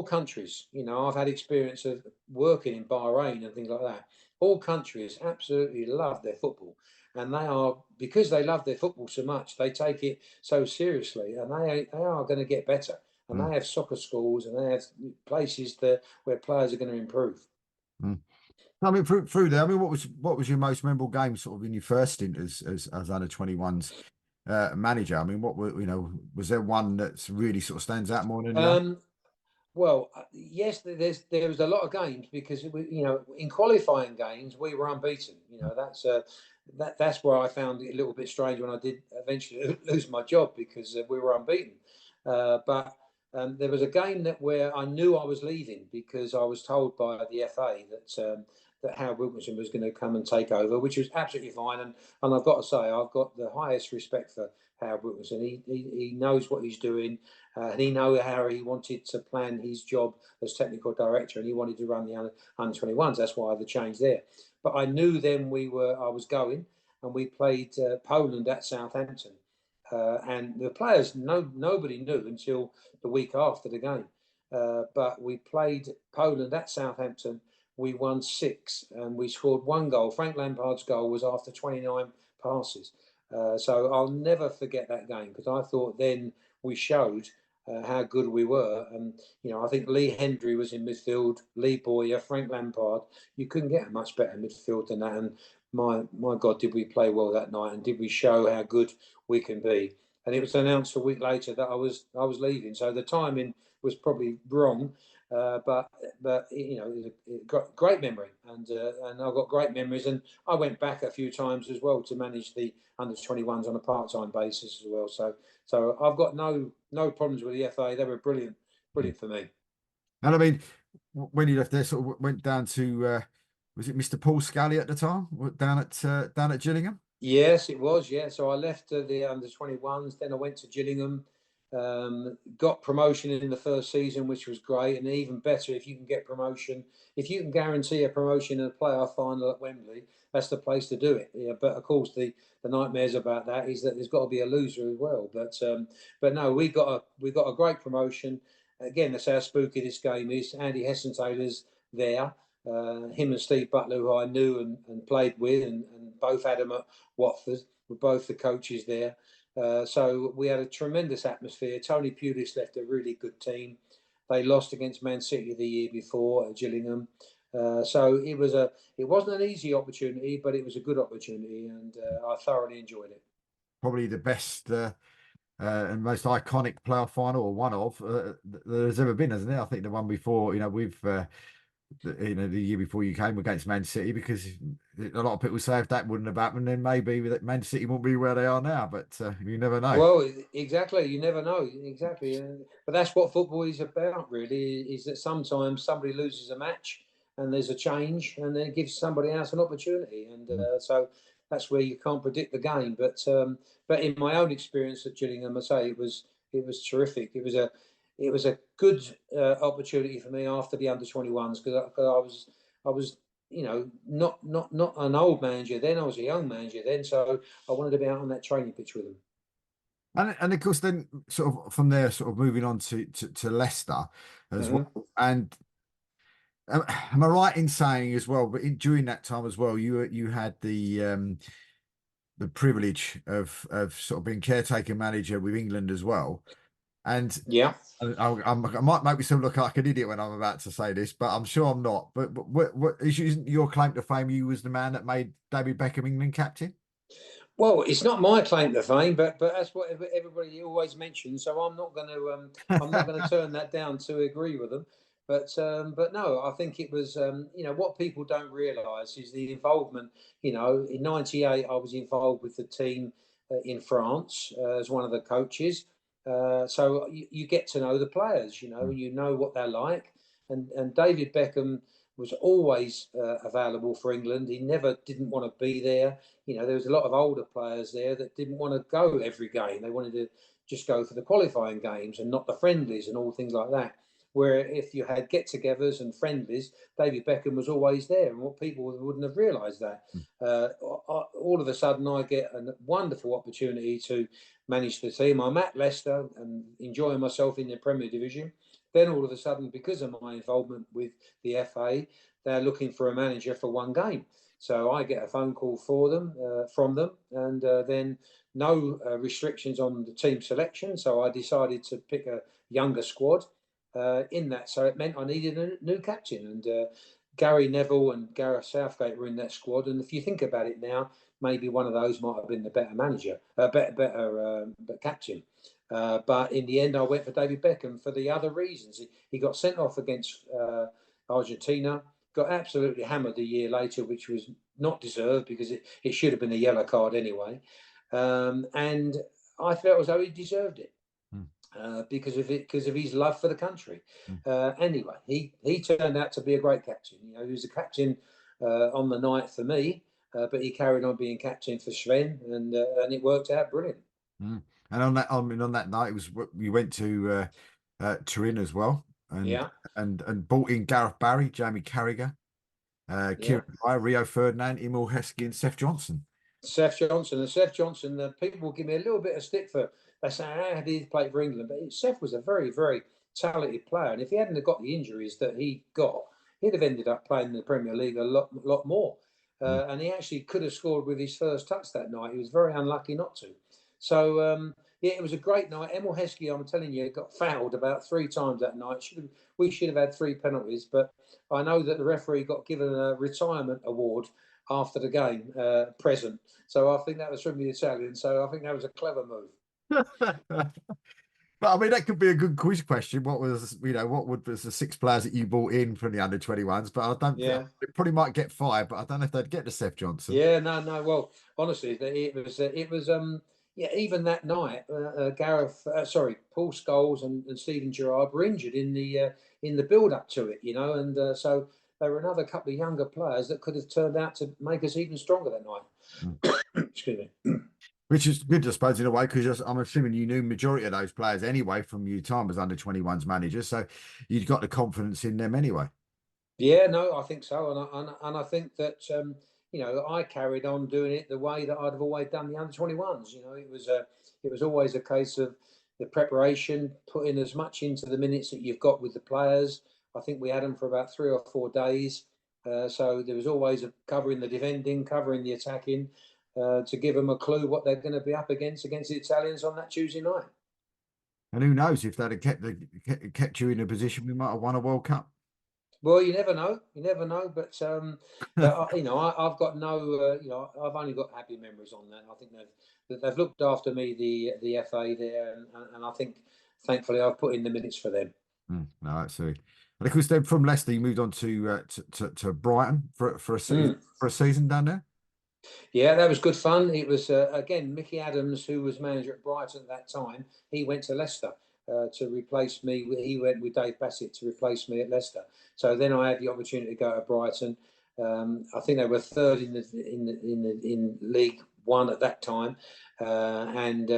countries, I've had experience of working in Bahrain and things like that. All countries absolutely love their football, and because they love their football so much, they take it so seriously, and they are going to get better. And Mm, they have soccer schools, and they have places where players are going to improve. mm. I mean, through there, I mean, what was your most memorable game, sort of in your first stint as under-21s manager? I mean, was there one that's really sort of stands out more than the other? Um, Well, yes, there was a lot of games because in qualifying games we were unbeaten. That's where I found it a little bit strange when I did eventually lose my job, because we were unbeaten. But there was a game where I knew I was leaving, because I was told by the FA that Howard Wilkinson was going to come and take over, which was absolutely fine. And I've got to say, I've got the highest respect for Howard Wilkinson. He knows what he's doing. And he knew how he wanted to plan his job as technical director, and he wanted to run the under-21s. That's why the change there. But I knew then I was going, and we played Poland at Southampton. And the players, nobody knew until the week after the game. But we played Poland at Southampton. We won 6, and we scored 1 goal. Frank Lampard's goal was after 29 passes. So I'll never forget that game, because I thought then we showed how good we were. And I think Lee Hendry was in midfield, Lee Boyer, Frank Lampard. You couldn't get a much better midfield than that. And my God, did we play well that night, and did we show how good we can be? And it was announced a week later that I was leaving, so the timing was probably wrong. But it was a great memory, and I've got great memories. And I went back a few times as well to manage the under-21s on a part-time basis as well. So I've got no problems with the FA. They were brilliant for me. And I mean, when you left there, sort of went down to was it Mr. Paul Scally at the time down at Gillingham? Yes, it was. Yeah, so I left the under-21s. Then I went to Gillingham. Got promotion in the first season, which was great, and even better if you can get promotion. If you can guarantee a promotion in a playoff final at Wembley, that's the place to do it. Yeah, but of course the nightmares about that is that there's got to be a loser as well. But no, we got a great promotion. Again, that's how spooky this game is. Andy Hessentail's there. Him and Steve Butler, who I knew and played with, and both had them at Watford, were both the coaches there. So we had a tremendous atmosphere. Tony Pulis left a really good team. They lost against Man City the year before at Gillingham. So it wasn't an easy opportunity, but it was a good opportunity, and I thoroughly enjoyed it. Probably the best and most iconic playoff final, or one of there's ever been, hasn't it? I think the one before, we've the year before you came against Man City, because a lot of people say if that wouldn't have happened, then maybe that Man City won't be where they are now. But you never know. Well, exactly. You never know. Exactly. But that's what football is about, really, is that sometimes somebody loses a match and there's a change and then it gives somebody else an opportunity. And Mm. so that's where you can't predict the game. But in my own experience at Gillingham, I say it was terrific. It was a good opportunity for me after the under 21s, because I was not an old manager then. I was a young manager then, so I wanted to be out on that training pitch with them. And of course, then sort of from there, sort of moving on to Leicester as Hmm. well. And am I right in saying as well, but during that time as well, you had the privilege of sort of being caretaker manager with England as well. And Yeah. I might make myself look like an idiot when I'm about to say this, but I'm sure I'm not. But what isn't your claim to fame? You was the man that made David Beckham England captain. Well, it's not my claim to fame, but that's what everybody always mentions. So I'm not going to turn that down to agree with them. But no, I think it was what people don't realise is the involvement. In '98, I was involved with the team in France as one of the coaches. So you get to know the players, and you know what they're like. And David Beckham was always available for England. He never didn't want to be there. There was a lot of older players there that didn't want to go every game. They wanted to just go for the qualifying games and not the friendlies and all things like that. Where if you had get-togethers and friendlies, David Beckham was always there, and what people wouldn't have realised that. All of a sudden, I get a wonderful opportunity to manage the team. I'm at Leicester and enjoying myself in the Premier Division. Then all of a sudden, because of my involvement with the FA, they're looking for a manager for one game. So I get a phone call from them, and then no restrictions on the team selection. So I decided to pick a younger squad in that. So it meant I needed a new captain, and Gary Neville and Gareth Southgate were in that squad. And if you think about it now, maybe one of those might have been the better manager, better captain. But in the end, I went for David Beckham for the other reasons. He got sent off against Argentina, got absolutely hammered a year later, which was not deserved because it should have been a yellow card anyway. And I felt as though he deserved it Mm. because of his love for the country. Anyway, he turned out to be a great captain. He was a captain on the night for me, but he carried on being captain for Sven, and it worked out brilliant. Mm. And on that night, it was you went to Turin as well, and Yeah, and brought in Gareth Barry, Jamie Carragher, yeah. Kieran Dyer, Rio Ferdinand, Emil Heskey, and Seth Johnson. Seth Johnson, the people will give me a little bit of stick for, they say, how did he play for England? But Seth was a very, very talented player. And if he hadn't have got the injuries that he got, he'd have ended up playing in the Premier League a lot more. Mm. And he actually could have scored with his first touch that night. He was very unlucky not to. So, yeah, it was a great night. Emil Heskey, I'm telling you, got fouled about 3 times that night. We should have had 3 penalties. But I know that the referee got given a retirement award after the game present. So I think that was from the Italians. So I think that was a clever move. But I mean, that could be a good quiz question. What would was the 6 players that you brought in from the under 21s? But I don't think Yeah. it probably might get 5, but I don't know if they'd get to Seth Johnson. Yeah, no, no. Well, honestly, it was yeah. Even that night, Paul Scholes and Stephen Gerrard were injured in the build up to it, and so there were another couple of younger players that could have turned out to make us even stronger that Mm. night. Excuse me. Which is good, I suppose, in a way, because I'm assuming you knew majority of those players anyway from your time as under 21s manager, so you'd got the confidence in them anyway. Yeah, no, I think so, and I think that I carried on doing it the way that I'd have always done the under 21s. It was always a case of the preparation, putting as much into the minutes that you've got with the players. I think we had them for about 3 or 4 days, so there was always covering the defending, covering the attacking, to give them a clue what they're going to be up against the Italians on that Tuesday night. And who knows if they'd have kept you in a position, we might have won a World Cup. Well, you never know. You never know. But you know, I've got no. You know, I've only got happy memories on that. I think they've looked after me, the FA there, and I think thankfully I've put in the minutes for them. No, absolutely. And of course, then from Leicester, you moved on to Brighton Mm. for a season down there. Yeah, that was good fun. It was again Mickey Adams, who was manager at Brighton at that time. He went to Leicester to replace me. He went with Dave Bassett to replace me at Leicester. So then I had the opportunity to go to Brighton. I think they were third in League One at that time, and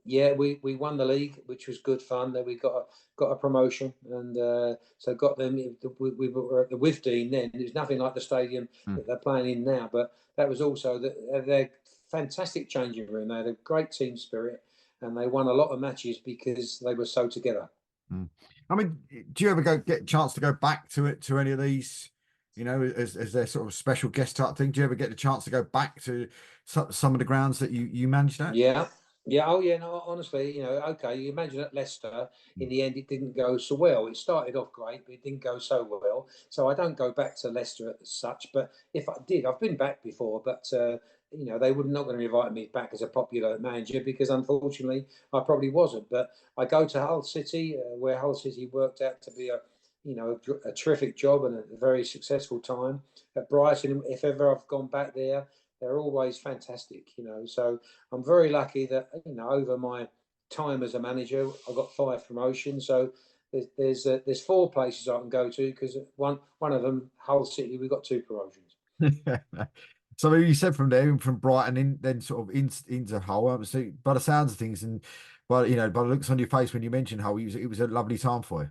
yeah, we won the league, which was good fun. Then we got a promotion, and so got them. We were at the Withdean then. There's nothing like the stadium Mm. that they're playing in now, but that was also their fantastic changing room. They had a great team spirit, and they won a lot of matches because they were so together. Mm. I mean, do you ever get a chance to go back to any of these? You know, as their sort of special guest type thing. Do you ever get the chance to go back to some of the grounds that you managed at? Yeah. Yeah, oh yeah, no, honestly, you know, okay, you imagine at Leicester, in the end, it didn't go so well. It started off great, but it didn't go so well. So I don't go back to Leicester as such, but if I did, I've been back before, but, you know, they were not going to invite me back as a popular manager because unfortunately I probably wasn't. But I go to Hull City, where Hull City worked out to be you know, a terrific job and a very successful time. At Brighton, if ever I've gone back there, they're always fantastic, you know. So I'm very lucky that you know over my time as a manager, I got 5 promotions. So there's 4 places I can go to because one of them, Hull City, we got 2 promotions. So you said from there, from Brighton in, then sort of into Hull. Obviously, by the sounds of things, and you know, by the looks on your face when you mentioned Hull, it was a lovely time for you.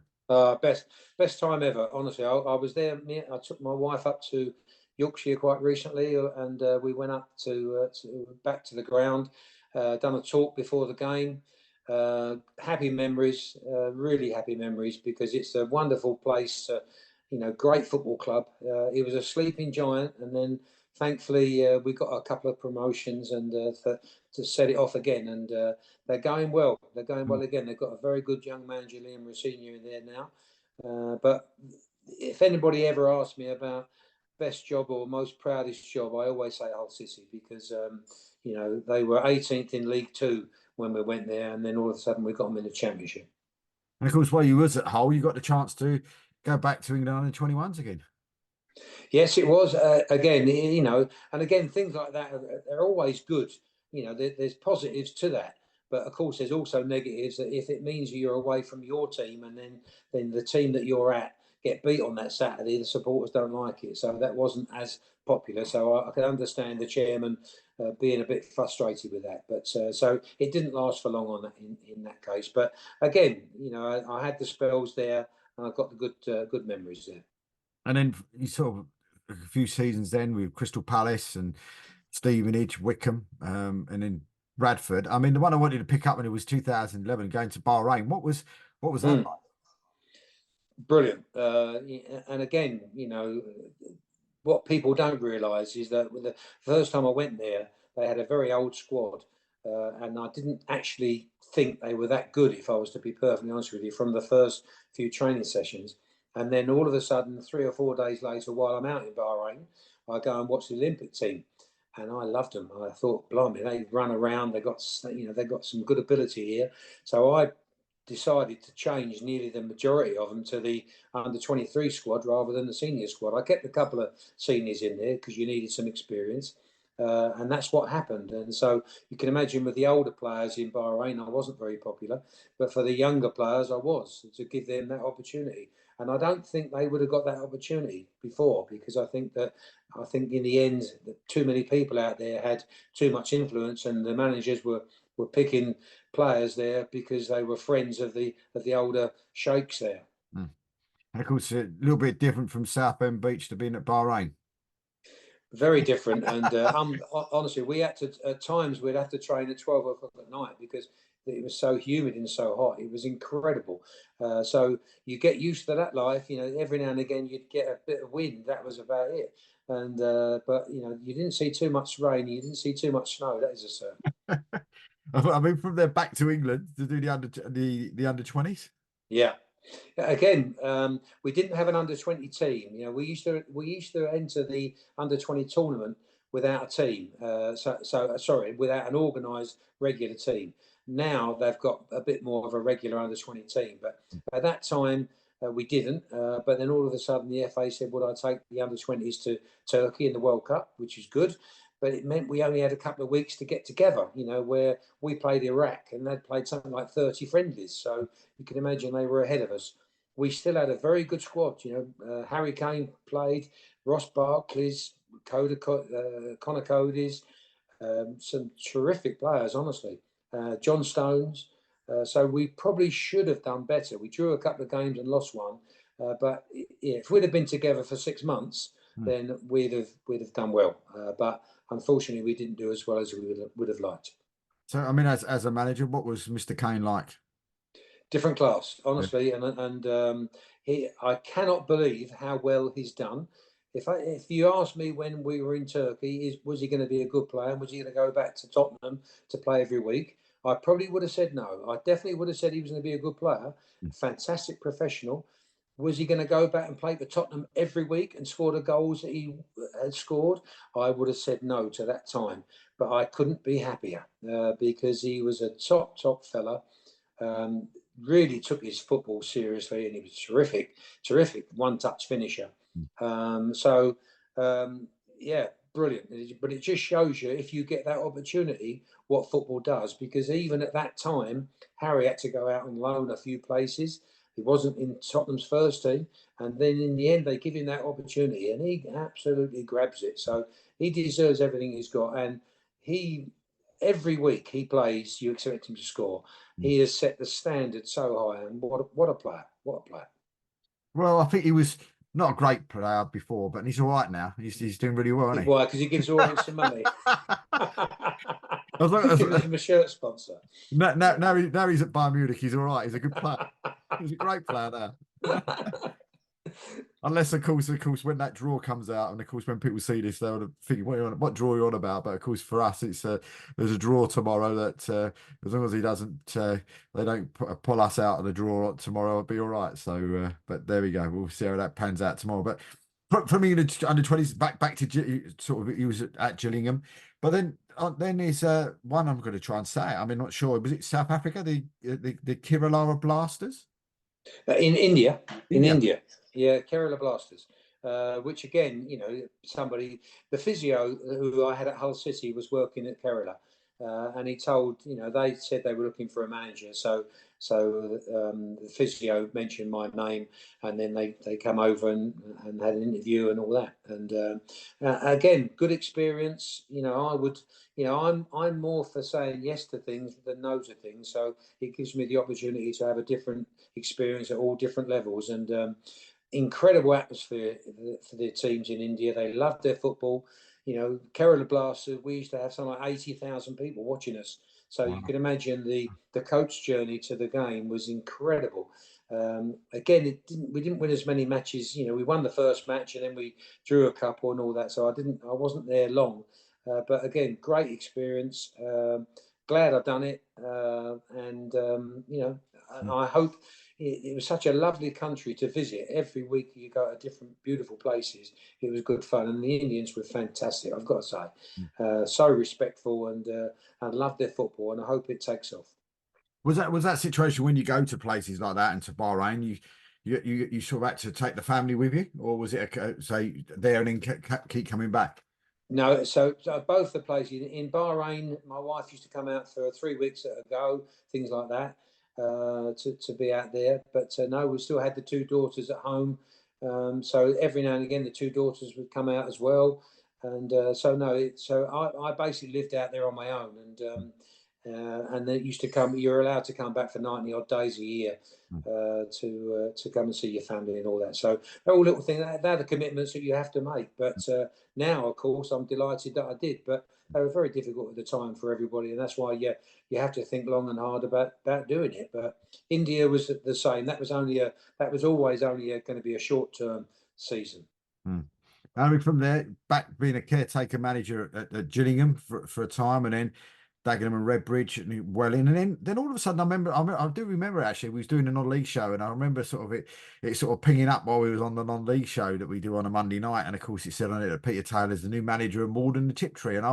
Best time ever. Honestly, I was there. I took my wife up to Yorkshire quite recently, and we went up to back to the ground, done a talk before the game. Happy memories, really happy memories, because it's a wonderful place. You know, great football club. It was a sleeping giant, and then thankfully we got a couple of promotions and to set it off again. And they're going well. They're going well again. They've got a very good young manager, Liam Rossini, in there now. But if anybody ever asks me about best job or most proudest job, I always say Hull City because you know they were 18th in League Two when we went there, and then all of a sudden we got them in the Championship. And of course, while you was at Hull, you got the chance to go back to England under 21s again. Yes, it was again, you know, and again things like that are always good. You know, there's positives to that, but of course there's also negatives. That if it means you're away from your team and then the team that you're at get beat on that Saturday, the supporters don't like it. So that wasn't as popular. So I can understand the chairman being a bit frustrated with that. But so it didn't last for long on that in that case. But again, you know, I had the spells there and I got the good memories there. And then you sort of a few seasons then with Crystal Palace and Stevenage, Wickham, and then Bradford. I mean, the one I wanted to pick up when it was 2011, going to Bahrain. What was that Mm. like? Brilliant. And again, you know, what people don't realise is that the first time I went there, they had a very old squad, and I didn't actually think they were that good, if I was to be perfectly honest with you, from the first few training sessions. And then all of a sudden, 3 or 4 days later, while I'm out in Bahrain, I go and watch the Olympic team. And I loved them. I thought, blimey, they run around. They got, you know, they got some good ability here. So I decided to change nearly the majority of them to the under 23 squad rather than the senior squad. I kept a couple of seniors in there because you needed some experience. And that's what happened. And so you can imagine with the older players in Bahrain, I wasn't very popular, but for the younger players, I was to give them that opportunity. And I don't think they would have got that opportunity before because I think in the end, too many people out there had too much influence, and the managers were picking players there because they were friends of the older sheikhs there. Mm. And of course, a little bit different from Southend Beach to being at Bahrain. Very different, and honestly, we had to at times we'd have to train at 12 o'clock at night because it was so humid and so hot. It was incredible. So you get used to that life. You know, every now and again you'd get a bit of wind. That was about it. And but you know, you didn't see too much rain. You didn't see too much snow. That is a certain. I mean, from there back to England to do the under 20s. Yeah. Again, we didn't have an under-20 team. You know, we used to enter the under-20 tournament without a team. Sorry, without an organised regular team. Now they've got a bit more of a regular under-20 team, but at that time we didn't. But then all of a sudden the FA said, "Would I take the under-20s to Turkey in the World Cup?" Which is good. But it meant we only had a couple of weeks to get together, you know, where we played Iraq and they'd played something like 30 friendlies. So you can imagine they were ahead of us. We still had a very good squad. You know, Harry Kane played, Ross Barkley's, Connor Cody's, some terrific players, honestly. John Stones. So we probably should have done better. We drew a couple of games and lost one. But yeah, if we'd have been together for 6 months, then we'd have done well. But unfortunately, we didn't do as well as we would have liked. So, I mean, as a manager, what was Mr. Kane like? Different class, Yeah. honestly, and I cannot believe how well he's done. If you asked me when we were in Turkey, was he going to be a good player? And was he going to go back to Tottenham to play every week? I probably would have said no. I definitely would have said he was going to be a good player, fantastic professional. Was he going to go back and play for Tottenham every week and score the goals that he had scored? I would have said no to that time, but I couldn't be happier because he was a top fella. Really took his football seriously, and he was terrific one-touch finisher. Yeah, brilliant. But it just shows you, if you get that opportunity, what football does. Because even at that time, Harry had to go out and loan a few places. He wasn't in Tottenham's first team, and then in the end, they give him that opportunity, and he absolutely grabs it. So he deserves everything he's got, and every week he plays, you expect him to score. He has set the standard so high, and what a player! What a player! Well, I think he was not a great player before, but he's all right now. He's doing really well, isn't he? Why? Because he gives Orient some money. As long, Gives him a shirt sponsor. now he's at Bayern Munich. He's all right. He's a good player. He's a great player there. Unless, of course, when that draw comes out, and of course, when people see this, they'll think, what draw are you on about? But of course, for us, there's a draw tomorrow that as long as he doesn't, they don't pull us out of the draw tomorrow, it'll be all right. So, but there we go. We'll see how that pans out tomorrow. But for me, under 20s, back to sort of, he was at Gillingham, but then there's one I'm going to try and say. I mean, not sure. Was it South Africa, the Kerala Blasters? In India. Yeah, Kerala Blasters. Which again, you know, the physio who I had at Hull City was working at Kerala, and he told, you know, they said they were looking for a manager, so the physio mentioned my name, and then they come over and had an interview and all that, and again, good experience. You know, I'm more for saying yes to things than no to things, so it gives me the opportunity to have a different experience at all different levels, and incredible atmosphere for their teams in India. They loved their football. You know, Kerala Blasters, we used to have something like 80,000 people watching us. So you can imagine the coach journey to the game was incredible. Again, we didn't win as many matches. You know, we won the first match and then we drew a couple and all that. So I wasn't there long. But again, great experience. Glad I've done it. You know, I hope it was such a lovely country to visit. Every week you go to different beautiful places. It was good fun, and the Indians were fantastic, I've got to say. So respectful, and I love their football, and I hope it takes off. Was that situation when you go to places like that and to Bahrain, you sort of had to take the family with you, or was it say there and then keep coming back? No, so both the places in Bahrain, my wife used to come out for 3 weeks at a go, things like that. To be out there, but no, we still had the two daughters at home, so every now and again the two daughters would come out as well, and I basically lived out there on my own, and they used to come. You're allowed to come back for 90 odd days a year to come and see your family and all that. So they're all little things. They're the commitments that you have to make. But now, of course, I'm delighted that I did. But they were very difficult at the time for everybody, and that's why you have to think long and hard about doing it. But India was the same. That was always only going to be a short-term season. I mean, from there, back being a caretaker manager at Gillingham for a time, and then Dagenham and Redbridge and Welling, and then all of a sudden I do remember actually we was doing a non-league show, and I remember sort of it sort of pinging up while we was on the non-league show that we do on a Monday night, and of course it said on it that Peter Taylor's the new manager of Morden the Tiptree, and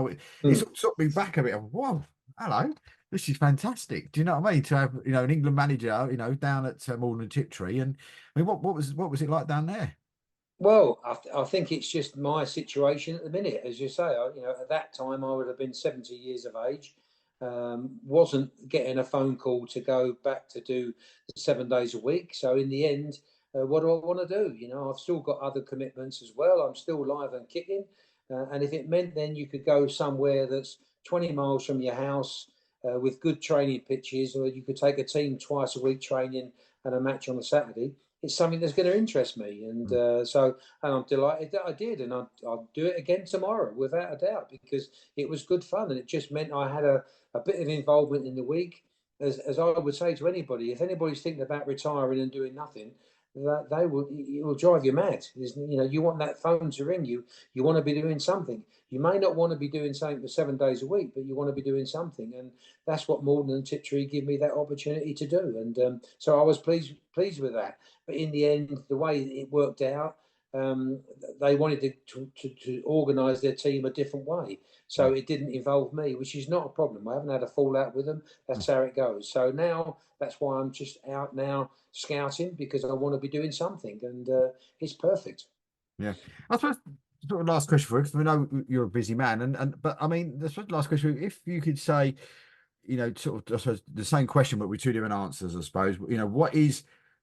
it sort of took me back a bit. Wow, hello, this is fantastic. Do you know what I mean? To have an England manager down at Morden and Tiptree, and I mean what was it like down there? Well, I think it's just my situation at the minute. As you say, at that time I would have been 70 years of age. Wasn't getting a phone call to go back to do 7 days a week. So in the end, what do I want to do? I've still got other commitments as well. I'm still alive and kicking. And if it meant then you could go somewhere that's 20 miles from your house with good training pitches, or you could take a team twice a week training and a match on a Saturday, it's something that's going to interest me. And and I'm delighted that I did. And I'll do it again tomorrow without a doubt, because it was good fun. And it just meant I had a bit of involvement in the week. As I would say to anybody, if anybody's thinking about retiring and doing nothing, that it will drive you mad. You want that phone to ring you. You want to be doing something. You may not want to be doing something for 7 days a week, but you want to be doing something, and that's what Morden and Tiptree give me that opportunity to do. And so I was pleased with that. But in the end, the way it worked out, they wanted to organise their team a different way. So it didn't involve me, which is not a problem. I haven't had a fallout with them. That's how it goes. So now that's why I'm just out now scouting, because I want to be doing something, and it's perfect. Yeah, I suppose sort of last question for you, because we know you're a busy man, but I mean, the sort of last question, if you could say, sort of, I suppose the same question, but with two different answers, I suppose.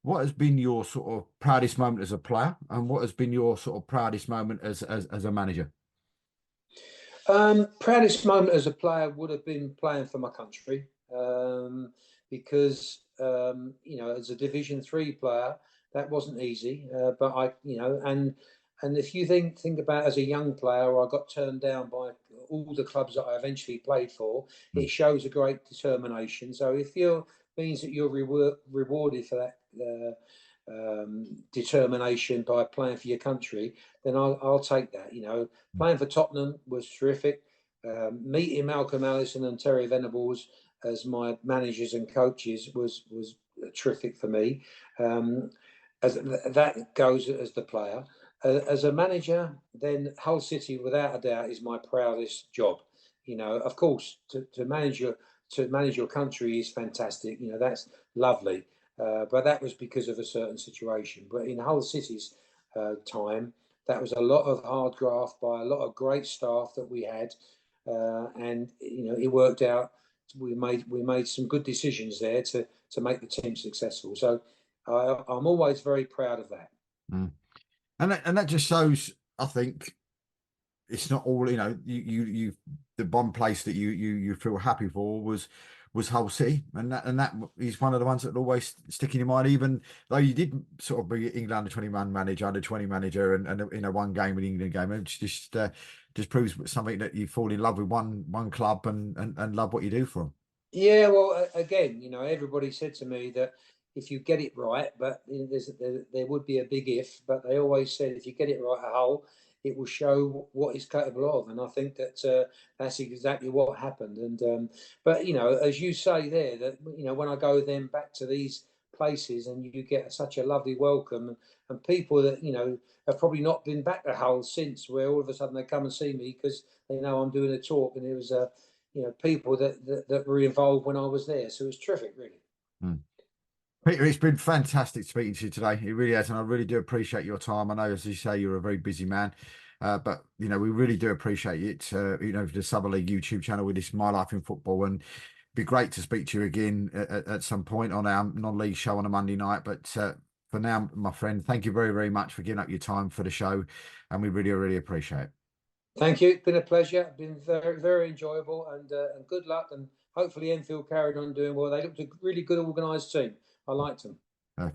What has been your sort of proudest moment as a player, and what has been your sort of proudest moment as a manager? Proudest moment as a player would have been playing for my country, because as a Division 3 player, that wasn't easy. But and if you think about as a young player, I got turned down by all the clubs that I eventually played for. Mm, It shows a great determination. So if you means that you're rewarded for that. Determination by playing for your country, then I'll take that. mm, Playing for Tottenham was terrific. Meeting Malcolm Allison and Terry Venables as my managers and coaches was terrific for me. As that goes as the player, as a manager, then Hull City, without a doubt, is my proudest job. Of course, to manage your country is fantastic. That's lovely. But that was because of a certain situation. But in Hull City's time, that was a lot of hard graft by a lot of great staff that we had, and it worked out. We made some good decisions there to make the team successful. So I'm always very proud of that. mm. And that just shows, I think, it's not all you the one place that you feel happy for was Hull City, and that is one of the ones that always stick in your mind, even though you did sort of be England under 21 manager, under 20 manager, and one game with England game. It just proves something that you fall in love with one club and love what you do for them. Yeah, well, again, everybody said to me that if you get it right, but there would be a big if, but they always said if you get it right at Hull, it will show what it's capable of, and I think that that's exactly what happened. But as you say there, that when I go then back to these places, and you get such a lovely welcome, and people that have probably not been back to Hull since, where all of a sudden they come and see me because they know I'm doing a talk, and it was a people that were involved when I was there. So it was terrific, really. Mm. Peter, it's been fantastic speaking to you today. It really has, and I really do appreciate your time. I know, as you say, you're a very busy man, but we really do appreciate it. For the Summer League YouTube channel with this My Life in Football, and it'd be great to speak to you again at some point on our non-league show on a Monday night. But for now, my friend, thank you very, very much for giving up your time for the show, and we really, really appreciate it. Thank you. It's been a pleasure. It's been very, very enjoyable, and good luck. And hopefully Enfield carried on doing well. They looked a really good organised team. I liked them.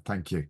Thank you.